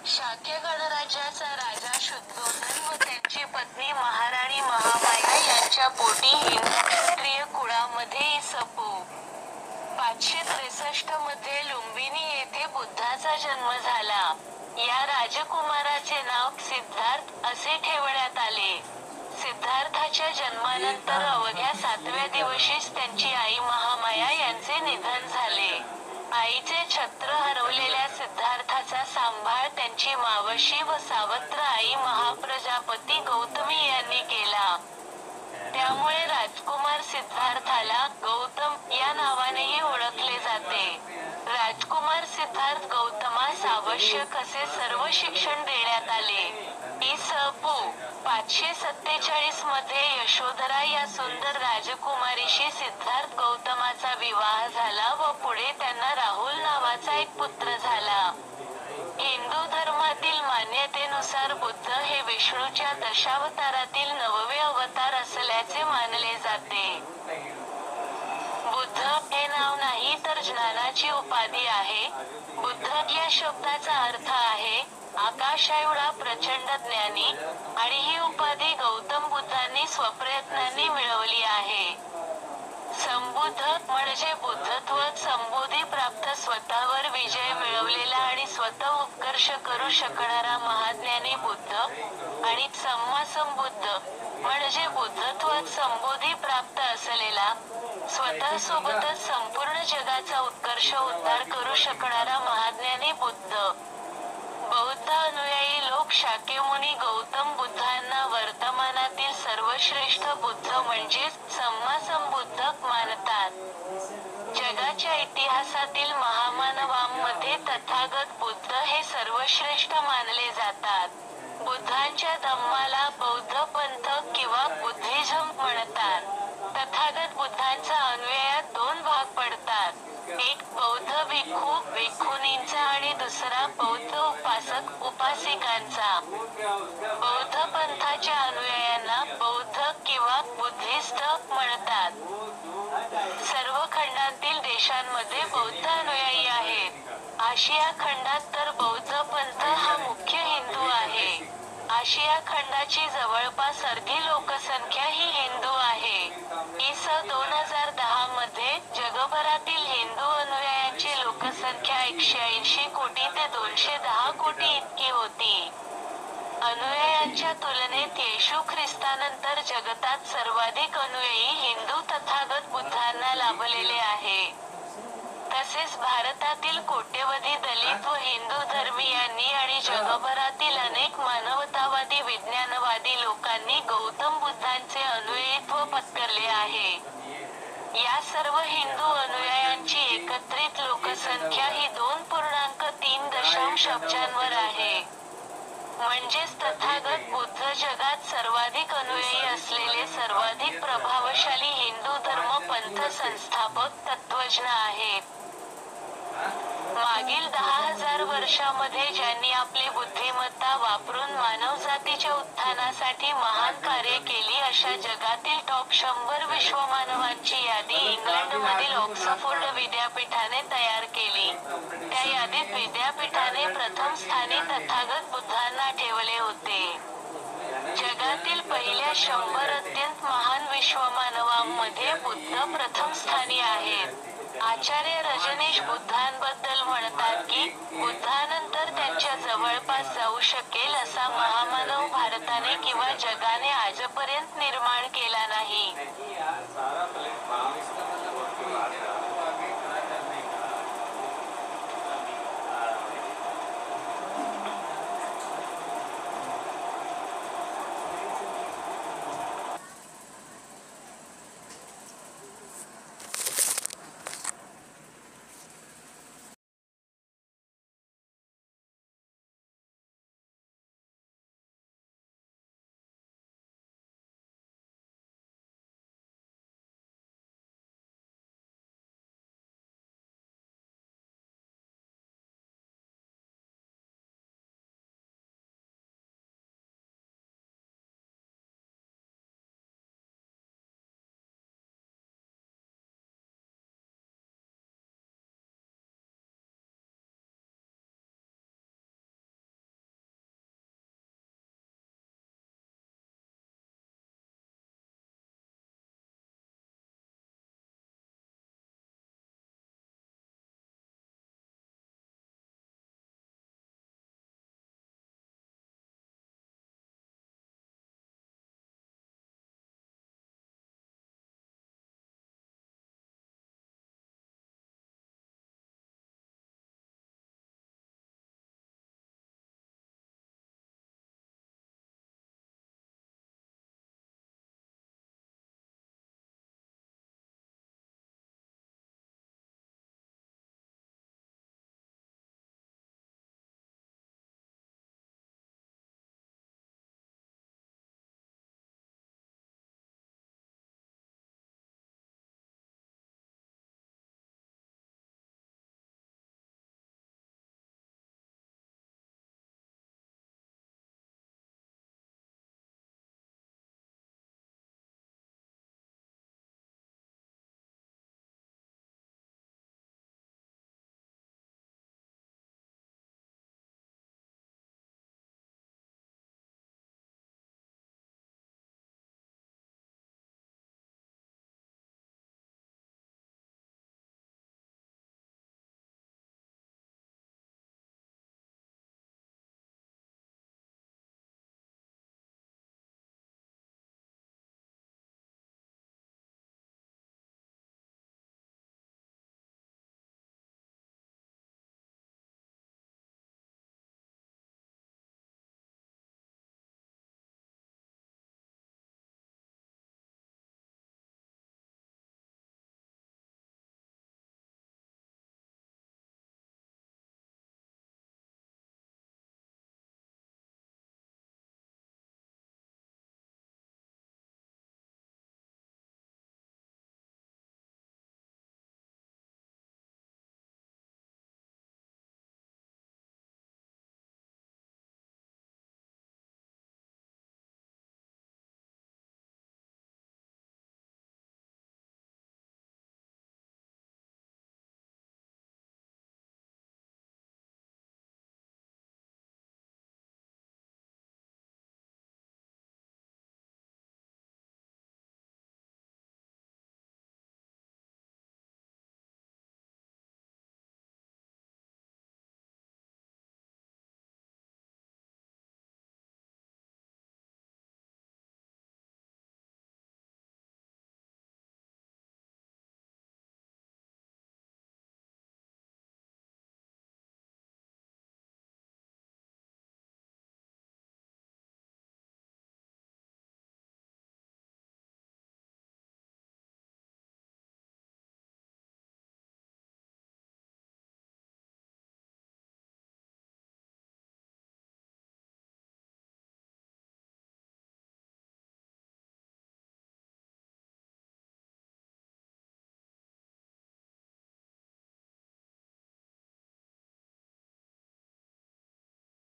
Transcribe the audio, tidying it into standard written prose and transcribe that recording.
शाक्य गणराज्याचा राजा शुद्धोधन व त्यांची पत्नी महाराणी महामाया यांच्या पोटी हिंदू क्षत्रिय कुळामध्ये इ.स.पू. 563 मध्ये लुंबिनी येथे बुद्धाचा जन्म झाला. या राजकुमाराचे नाव सिद्धार्थ असे ठेवण्यात आले. सिद्धार्थाच्या जन्मानंतर अवघ्या 7व्या दिवशीच त्यांची आई महामाया यांचे निधन झाले. आईचे छत्र हरवलेल्या सिद्धार्थाचा सांभाळ त्यांची मावशी व सावत्र आई महाप्रजापती गौतमी यांनी केला. त्यामुळे राजकुमार सिद्धार्थाला गौतम या नावानेही ओळखले जाते. राजकुमार सिद्धार्थ गौतमास आवश्यक असे सर्व शिक्षण देण्यात आले. इ.स.पू. 547 मध्ये यशोधरा या सुंदर राजकुमारीशी सिद्धार्थ गौतमाचा विवाह झाला व पुढे त्यांना राहुल नावाचा एक पुत्र झाला. हिंदू धर्मातील मान्यतेनुसार बुद्ध हे विष्णूच्या दशावतारातील 9वे अवतार असल्याचे मानले जाते. बुद्ध हे नाव नाही तर ज्ञानाची उपाधी आहे. बुद्ध या शब्दाचा अर्थ आहे आकाशाएवढा प्रचंड ज्ञानी आणि ही उपाधी गौतम बुद्धांनी स्वप्रयत्नांनी मिळवली आहे. संबुद्ध म्हणजे बुद्धत्व संबोधी प्राप्त स्वतःवर विजय मिळवलेला आणि स्वतः उत्कर्ष करू शकणारा महाज्ञानी बुद्ध आणि सम्मा संबुद्ध म्हणजे बुद्धत्वात संबोधी प्राप्त असलेला, स्वतः सोबतच संपूर्ण जगाचा उत्कर्ष उद्धार करू शकणारा महाज्ञानी बुद्ध. बौद्ध अनुयायी लोक शाक्यमुनी गौतम बुद्धांना वर्तमानातील सर्वश्रेष्ठ बुद्ध म्हणजेच सम्मा संबुद्ध मानतात. जगाच्या इतिहासातील महामानवांमध्ये तथागत बुद्ध हे सर्वश्रेष्ठ मानले जातात. बुद्धांच्या धम्माला बौद्ध पंथ किंवा बुद्धिझम म्हणतात. तथागत बुद्धांचा अनुयायात 2 भाग पडतात. एक बौद्ध भिक्खू भिक्खुनींचा आणि दुसरा बौद्ध उपासक उपासिकांचा. बौद्ध पंथाच्या अनुयायांना बौद्ध किंवा बुद्धिस्ट म्हणतात. सर्व खंडांतील देशांमध्ये बौद्ध अनुयायी आहेत. आशिया खंडात तर बौद्ध पंथ हा मुख्य हिंदू आहे. आशिया खंडाची जवळपास अर्धी लोकसंख्या ही हिंदू आहे. इ.स. 2010 मध्ये जगभरातील हिंदू अनुयायांची लोकसंख्या 180 कोटी ते 210 कोटी इतकी होती. अनुयायांच्या तुलनेत येशू ख्रिस्तानंतर जगतात सर्वाधिक अनुयायी हिंदू तथागत बुद्धांना लाभलेले आहे. तसेच भारतातील कोट्यवधी दलित व हिंदू धर्मीयांनी आणि जगभरातील अनेक मानवतावादी विज्ञानवादी लोकांनी गौतम बुद्धांचे अनुयायीत्व पत्करले आहे. या सर्व हिंदू अनुयायांची एकत्रित लोकसंख्या ही 2.3 अब्जांवर आहे. म्हणजेच तथागत बुद्ध जगात सर्वाधिक अनुयायी असलेले सर्वाधिक प्रभावशाली हिंदू धर्म पंथ संस्थापक तत्त्वज्ञ आहेत. मागील 10,000 वर्षांमध्ये ज्यांनी आपली बुद्धिमत्ता वापरून मानवजातीच्या उत्थानासाठी महान कार्य केली अशा जगातील टॉप 100 विश्वमानवांची यादी इंग्लंडमधील ऑक्सफोर्ड विद्यापीठाने तयार केली. त्या यादीत विद्यापीठाने प्रथम स्थानी तथागत बुद्धांना ठेवले होते. जगातील पहिल्या 100 अत्यंत महान विश्वमानवांमध्ये बुद्ध प्रथम स्थानी आहेत. आचार्य रजनीश बुद्धांबद्दल म्हणतात की, बुद्धानंतर त्यांच्या जवळपास जाऊ शकेल असा महामानव भारताने किंवा जगाने आजपर्यंत निर्माण केला नाही.